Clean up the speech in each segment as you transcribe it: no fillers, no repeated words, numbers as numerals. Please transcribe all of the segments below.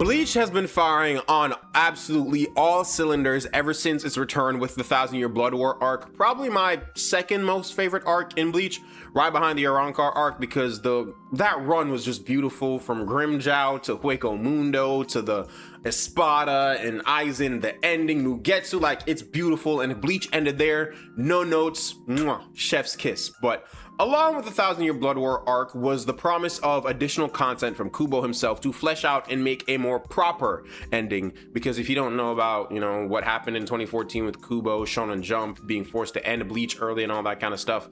Bleach has been firing on absolutely all cylinders ever since its return with the 1,000-Year Blood War arc. Probably my second most favorite arc in Bleach, right behind the Arrancar arc, because that run was just beautiful, from Grimmjow to Hueco Mundo to the Espada and Aizen, the ending, Mugetsu, like, it's beautiful, and Bleach ended there. No notes, mwah, chef's kiss. But along with the 1,000-Year Blood War arc was the promise of additional content from Kubo himself to flesh out and make a more proper ending. Because if you don't know about, what happened in 2014 with Kubo, Shonen Jump being forced to end Bleach early and all that kind of stuff,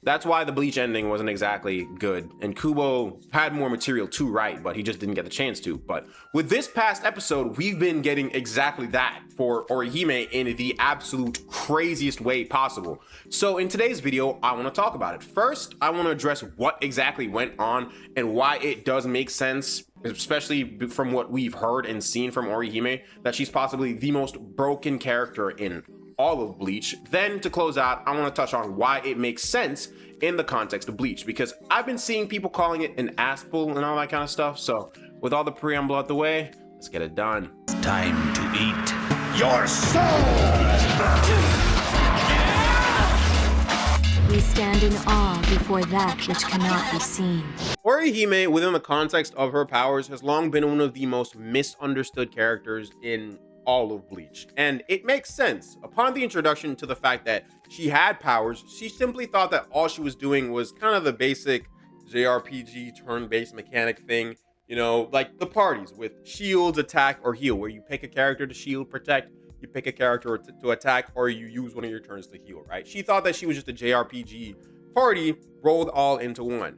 that's why the Bleach ending wasn't exactly good. And Kubo had more material to write, but he just didn't get the chance to. But with this past episode, we've been getting exactly that for Orihime in the absolute craziest way possible. So in today's video, I want to talk about it. First, I want to address what exactly went on and why it does make sense, especially from what we've heard and seen from Orihime, that she's possibly the most broken character in all of Bleach. Then to close out, I want to touch on why it makes sense in the context of Bleach, because I've been seeing people calling it an ass pull and all that kind of stuff. So with all the preamble out the way, let's get it done. It's time to eat your soul! We stand in awe before that which cannot be seen. Orihime, within the context of her powers, has long been one of the most misunderstood characters in all of Bleach, and it makes sense. Upon the introduction to the fact that she had powers, she simply thought that all she was doing was kind of the basic JRPG turn-based mechanic thing, like the parties with shields, attack, or heal, where you pick a character to shield, protect, you pick a character to attack, or you use one of your turns to heal, right? She thought that she was just a JRPG party rolled all into one.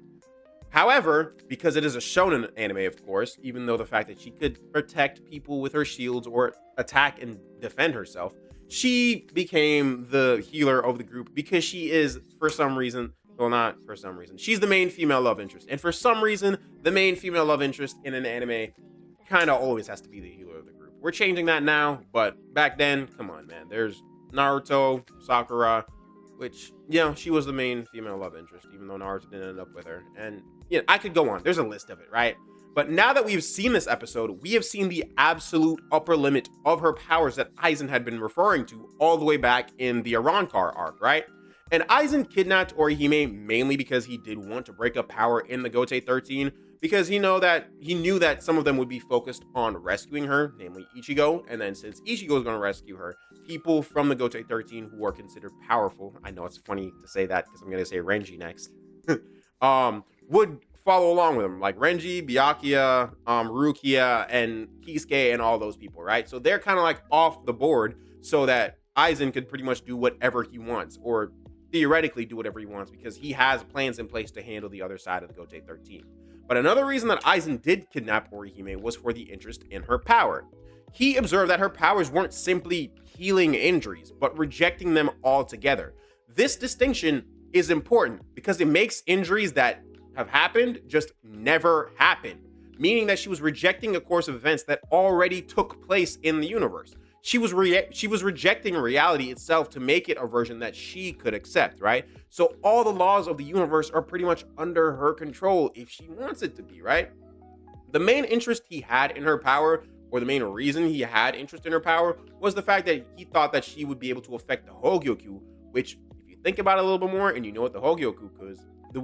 However, because it is a shonen anime, of course, even though the fact that she could protect people with her shields or attack and defend herself, she became the healer of the group because she is, for some reason, well, not for some reason, she's the main female love interest. And for some reason, the main female love interest in an anime kind of always has to be the healer of the group. We're changing that now, but back then, come on, man. There's Naruto, Sakura, which, she was the main female love interest, even though Naruto didn't end up with her. And, I could go on. There's a list of it, right? But now that we've seen this episode, we have seen the absolute upper limit of her powers that Aizen had been referring to all the way back in the Arrancar arc, right? And Aizen kidnapped Orihime mainly because he did want to break up power in the Gote 13, because he knew that some of them would be focused on rescuing her, namely Ichigo. And then since Ichigo is going to rescue her, people from the Gote 13 who are considered powerful, I know it's funny to say that because I'm going to say Renji next, would follow along with him, like Renji, Byakuya, Rukia, and Kisuke, and all those people, right? So they're kind of like off the board so that Aizen could pretty much do whatever he wants, or theoretically do whatever he wants, because he has plans in place to handle the other side of the Gote 13. But another reason that Aizen did kidnap Orihime was for the interest in her power. He observed that her powers weren't simply healing injuries, but rejecting them altogether. This distinction is important because it makes injuries that have happened just never happen, meaning that she was rejecting a course of events that already took place in the universe. She was rejecting reality itself to make it a version that she could accept, right? So all the laws of the universe are pretty much under her control if she wants it to be, right? The main interest he had in her power, or the main reason he had interest in her power, was the fact that he thought that she would be able to affect the Hogyoku, which, if you think about it a little bit more and you know what the Hogyoku is, the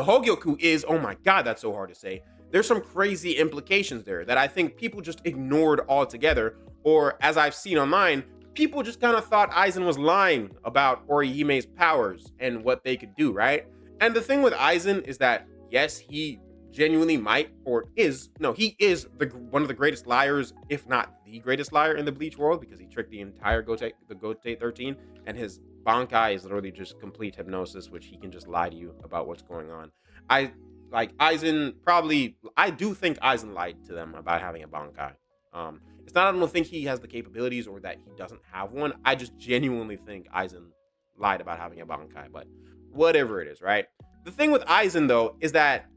Hogyoku is, oh my god, that's so hard to say. There's some crazy implications there that I think people just ignored altogether, or as I've seen online, people just kind of thought Aizen was lying about Orihime's powers and what they could do, right? And the thing with Aizen is that, yes, he genuinely might, he is one of the greatest liars, if not the greatest liar in the Bleach world, because he tricked the entire Gote 13, and his Bankai is literally just complete hypnosis, which he can just lie to you about what's going on. I do think Aizen lied to them about having a Bankai. It's not, I don't think he has the capabilities or that he doesn't have one. I just genuinely think Aizen lied about having a Bankai, but whatever it is, right? The thing with Aizen, though, is that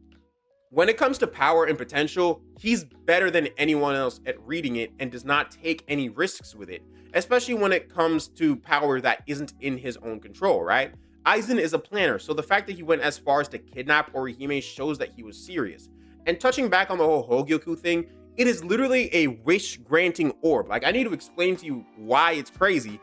when it comes to power and potential, he's better than anyone else at reading it and does not take any risks with it, especially when it comes to power that isn't in his own control, right? Aizen is a planner, so the fact that he went as far as to kidnap Orihime shows that he was serious. And touching back on the whole Hogyoku thing, it is literally a wish-granting orb. Like, I need to explain to you why it's crazy.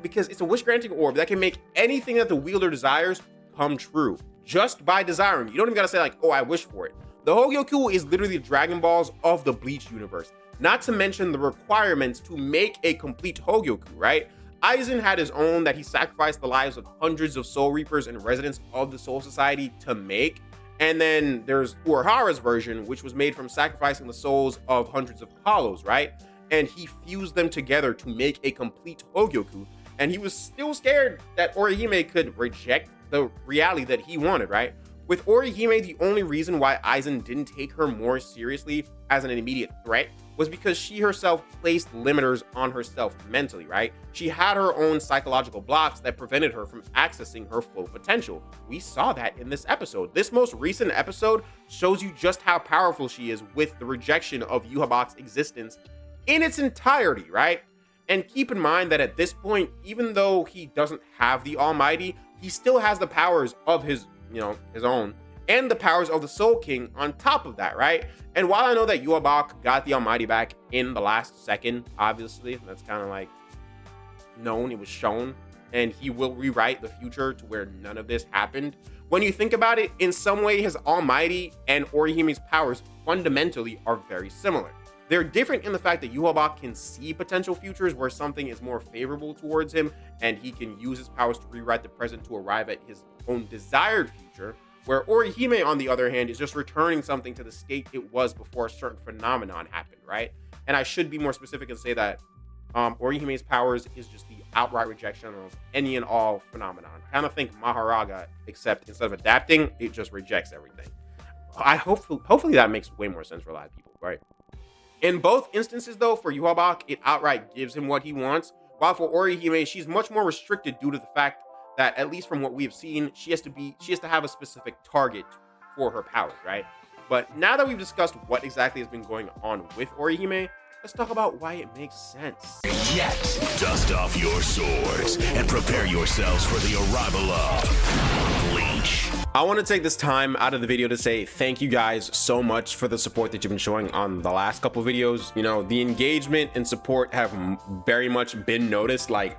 Because it's a wish-granting orb that can make anything that the wielder desires come true just by desiring. You don't even gotta say like, oh, I wish for it. The Hogyoku is literally the Dragon Balls of the Bleach universe. Not to mention the requirements to make a complete Hogyoku, right? Aizen had his own that he sacrificed the lives of hundreds of Soul Reapers and residents of the Soul Society to make. And then there's Urahara's version, which was made from sacrificing the souls of hundreds of Hollows, right? And he fused them together to make a complete Hogyoku. And he was still scared that Orihime could reject the reality that he wanted, right? With Orihime, the only reason why Aizen didn't take her more seriously as an immediate threat was because she herself placed limiters on herself mentally, right? She had her own psychological blocks that prevented her from accessing her full potential. We saw that in this episode. This most recent episode shows you just how powerful she is with the rejection of Yhwach's existence in its entirety, right? And keep in mind that at this point, even though he doesn't have the Almighty, he still has the powers of his own, and the powers of the Soul King on top of that, right? And while I know that Yhwach got the Almighty back in the last second, obviously, that's kind of like known, it was shown, and he will rewrite the future to where none of this happened. When you think about it, in some way, his Almighty and Orihime's powers fundamentally are very similar. They're different in the fact that Yhwach can see potential futures where something is more favorable towards him, and he can use his powers to rewrite the present to arrive at his own desired future, where Orihime, on the other hand, is just returning something to the state it was before a certain phenomenon happened, right? And I should be more specific and say that Orihime's powers is just the outright rejection of any and all phenomenon. Kind of think Maharaga, except instead of adapting, it just rejects everything. Hopefully that makes way more sense for a lot of people, right? In both instances, though, for Yhwach, it outright gives him what he wants, while for Orihime, she's much more restricted due to the fact that, at least from what we have seen, she has to have a specific target for her powers, right? But now that we've discussed what exactly has been going on with Orihime, let's talk about why it makes sense. Yet, dust off your swords and prepare yourselves for the arrival of Bleach. I want to take this time out of the video to say thank you guys so much for the support that you've been showing on the last couple of videos. You know, the engagement and support have very much been noticed. Like,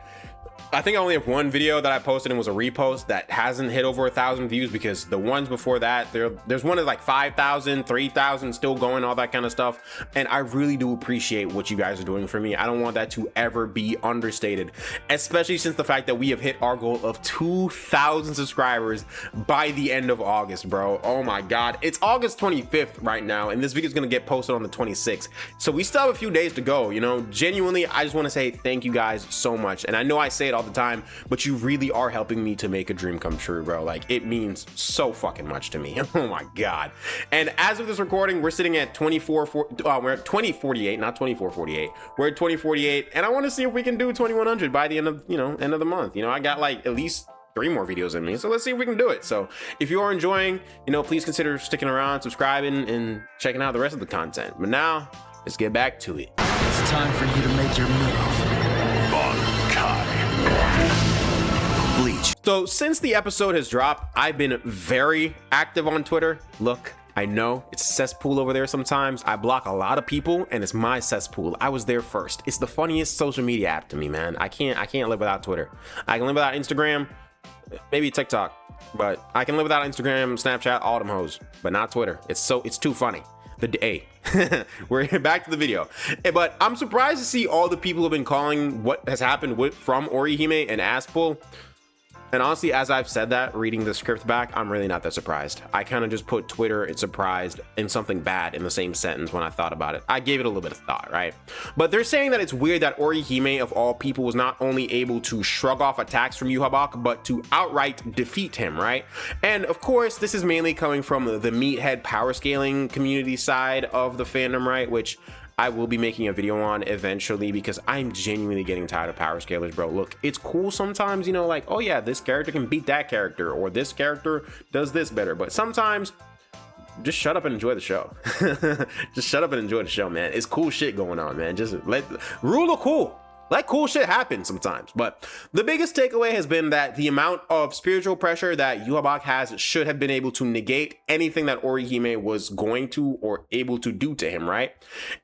I think I only have one video that I posted and was a repost that hasn't hit over 1,000 views, because the ones before that, there's one that's like 5,000, 3,000 still going, all that kind of stuff. And I really do appreciate what you guys are doing for me. I don't want that to ever be understated, especially since the fact that we have hit our goal of 2,000 subscribers by the end of August, bro. Oh my God. It's August 25th right now, and this video is going to get posted on the 26th. So we still have a few days to go, you know. Genuinely, I just want to say thank you guys so much. And I know I say it all the time, but you really are helping me to make a dream come true, bro. Like, it means so fucking much to me. Oh my God. And as of this recording, we're sitting at we're at 2048, not 2448. We're at 2048, and I want to see if we can do 2100 by the end of the month. You know, I got like at least 3 more videos in me, so let's see if we can do it. So if you are enjoying, please consider sticking around, subscribing, and checking out the rest of the content. But now let's get back to it. It's time for you to make your move. Bleach. So since the episode has dropped, I've been very active on Twitter. Look, I know it's a cesspool over there sometimes. I block a lot of people, and it's my cesspool. I was there first. It's the funniest social media app to me, man. I can't live without Twitter. I can live without Instagram, maybe TikTok, but I can live without Instagram, Snapchat, all them hoes, but not Twitter. It's too funny. We're back to the video, but I'm surprised to see all the people who have been calling what has happened from Orihime and Aspel. And honestly, as I've said that, reading the script back, I'm really not that surprised. I kind of just put Twitter and surprised and something bad in the same sentence when I thought about it. I gave it a little bit of thought, right? But they're saying that it's weird that Orihime, of all people, was not only able to shrug off attacks from Yhwach, but to outright defeat him, right? And of course, this is mainly coming from the meathead power scaling community side of the fandom, right? Which I will be making a video on eventually, because I'm genuinely getting tired of power scalers, bro. Look, it's cool sometimes, like, oh yeah, this character can beat that character, or this character does this better, but sometimes just shut up and enjoy the show. Just shut up and enjoy the show, man. It's cool shit going on, man. Just rule of cool. let cool shit happen sometimes. But the biggest takeaway has been that the amount of spiritual pressure that Yhwach has should have been able to negate anything that Orihime was going to or able to do to him, right?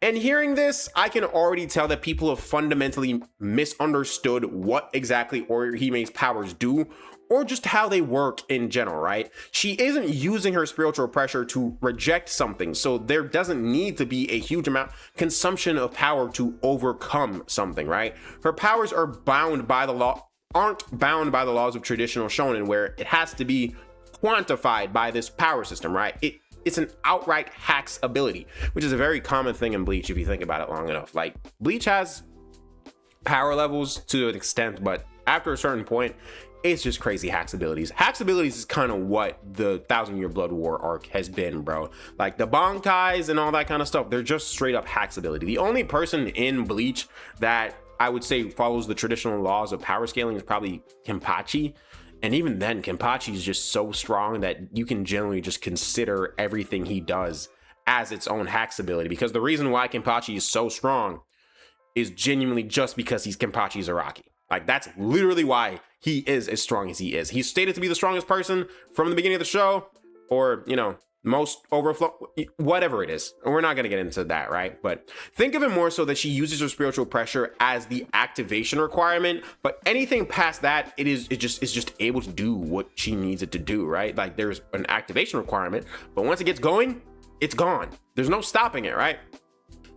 And hearing this, I can already tell that people have fundamentally misunderstood what exactly Orihime's powers do, or just how they work in general, right? She isn't using her spiritual pressure to reject something, so there doesn't need to be a huge amount consumption of power to overcome something, right? Her powers are bound by the law, aren't bound by the laws of traditional shonen, where it has to be quantified by this power system, right? It's an outright hacks ability, which is a very common thing in Bleach if you think about it long enough. Like, Bleach has power levels to an extent, but after a certain point, it's just crazy hacks abilities. Hacks abilities is kind of what the 1,000-Year Blood War arc has been, bro. Like the Bankais and all that kind of stuff, they're just straight up hacks ability. The only person in Bleach that I would say follows the traditional laws of power scaling is probably Kenpachi. And even then, Kenpachi is just so strong that you can generally just consider everything he does as its own hacks ability. Because the reason why Kenpachi is so strong is genuinely just because he's Kenpachi Zaraki. Like, that's literally why he is as strong as he is. He's stated to be the strongest person from the beginning of the show, or, you know, most overflow, whatever it is. And we're not going to get into that, right? But think of it more so that she uses her spiritual pressure as the activation requirement, but anything past that, it's just able to do what she needs it to do, right? Like, there's an activation requirement, but once it gets going, it's gone. There's no stopping it, right?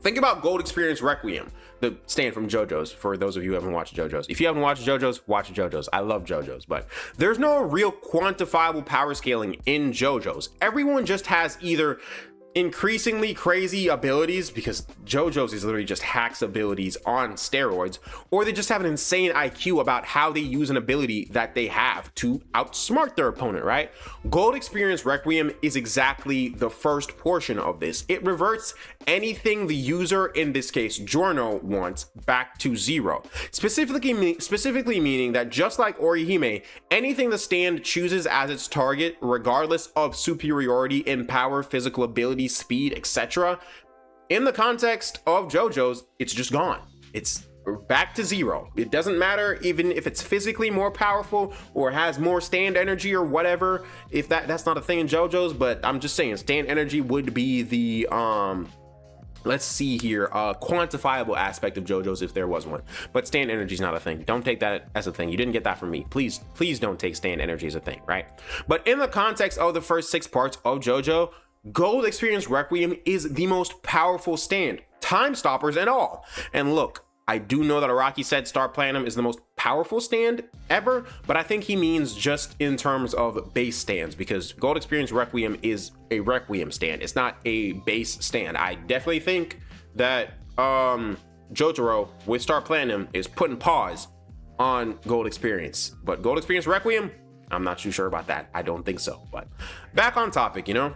Think about Gold Experience Requiem, the stand from JoJo's, for those of you who haven't watched JoJo's. If you haven't watched JoJo's, watch JoJo's. I love JoJo's, but there's no real quantifiable power scaling in JoJo's. Everyone just has either increasingly crazy abilities, because JoJo's is literally just hacks abilities on steroids, or they just have an insane IQ about how they use an ability that they have to outsmart their opponent, right? Gold Experience Requiem is exactly the first portion of this. It reverts anything the user, in this case Giorno, wants back to zero. Specifically meaning that just like Orihime, anything the stand chooses as its target, regardless of superiority in power, physical ability, speed, etc., in the context of JoJo's, it's just gone. It's back to zero. It doesn't matter even if it's physically more powerful or has more stand energy or whatever. If that's not a thing in JoJo's, but I'm just saying stand energy would be the let's see here, quantifiable aspect of JoJo's if there was one. But stand energy is not a thing. Don't take that as a thing. You didn't get that from me. Please don't take stand energy as a thing, right? But in the context of the first 6 parts of JoJo, Gold Experience Requiem is the most powerful stand, time stoppers and all. And look, I do know that Araki said Star Platinum is the most powerful stand ever, but I think he means just in terms of base stands, because Gold Experience Requiem is a Requiem stand. It's not a base stand. I definitely think that Jotaro with Star Platinum is putting pause on Gold Experience, but Gold Experience Requiem, I'm not too sure about that. I don't think so. But back on topic, you know,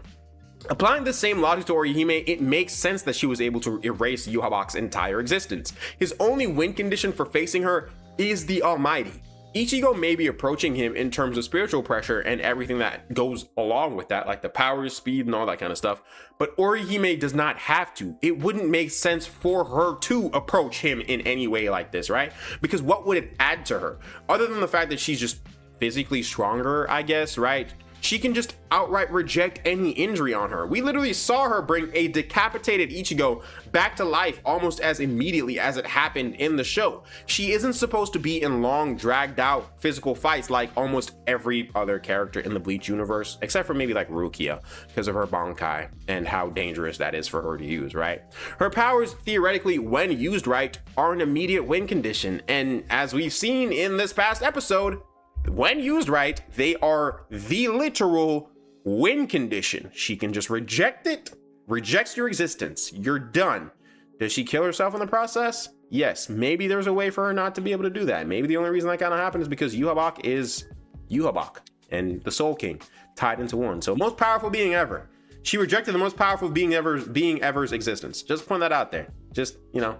applying the same logic to Orihime, it makes sense that she was able to erase Yhwach's entire existence. His only win condition for facing her is the Almighty. Ichigo may be approaching him in terms of spiritual pressure and everything that goes along with that, like the power, speed, and all that kind of stuff, but Orihime does not have to. It wouldn't make sense for her to approach him in any way like this, right? Because what would it add to her? Other than the fact that she's just physically stronger, I guess, right? She can just outright reject any injury on her. We literally saw her bring a decapitated Ichigo back to life almost as immediately as it happened in the show. She isn't supposed to be in long, dragged out physical fights like almost every other character in the Bleach universe, except for maybe like Rukia, because of her Bankai and how dangerous that is for her to use, right? Her powers, theoretically, when used right, are an immediate win condition, and as we've seen in this past episode, when used right, they are the literal win condition. She can just reject it, rejects your existence. You're done. Does she kill herself in the process? Yes, maybe there's a way for her not to be able to do that. Maybe the only reason that kind of happened is because Yhwach is Yhwach and the Soul King tied into one. So most powerful being ever. She rejected the most powerful being ever's existence. Just point that out there. Just, you know,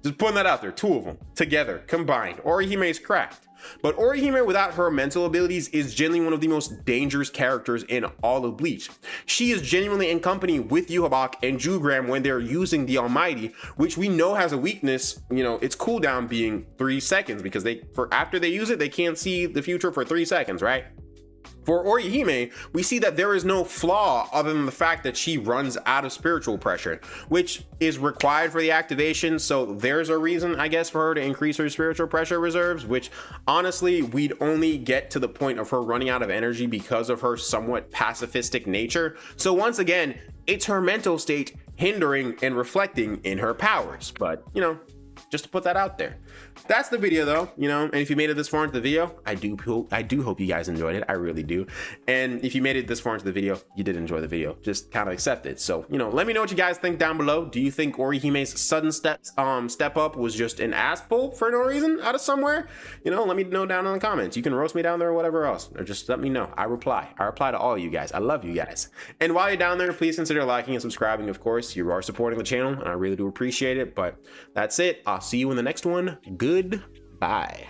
Just putting that out there. 2 of them together, combined. Orihime is cracked. But Orihime without her mental abilities is genuinely one of the most dangerous characters in all of Bleach. She is genuinely in company with Yhwach and Jugram when they're using the Almighty, which we know has a weakness, you know, its cooldown being 3 seconds, because after they use it, they can't see the future for 3 seconds, right? For Orihime, we see that there is no flaw other than the fact that she runs out of spiritual pressure, which is required for the activation. So there's a reason, I guess, for her to increase her spiritual pressure reserves, which honestly, we'd only get to the point of her running out of energy because of her somewhat pacifistic nature. So once again, it's her mental state hindering and reflecting in her powers. But, you know, just to put that out there. That's the video though, you know, and if you made it this far into the video, I do hope you guys enjoyed it. I really do. And if you made it this far into the video, you did enjoy the video. Just kind of accept it. So, you know, let me know what you guys think down below. Do you think Orihime's sudden step up was just an ass pull for no reason out of somewhere? You know, let me know down in the comments. You can roast me down there or whatever else, or just let me know. I reply to all you guys. I love you guys. And while you're down there, please consider liking and subscribing. Of course, you are supporting the channel and I really do appreciate it. But that's it. I'll see you in the next one. Goodbye.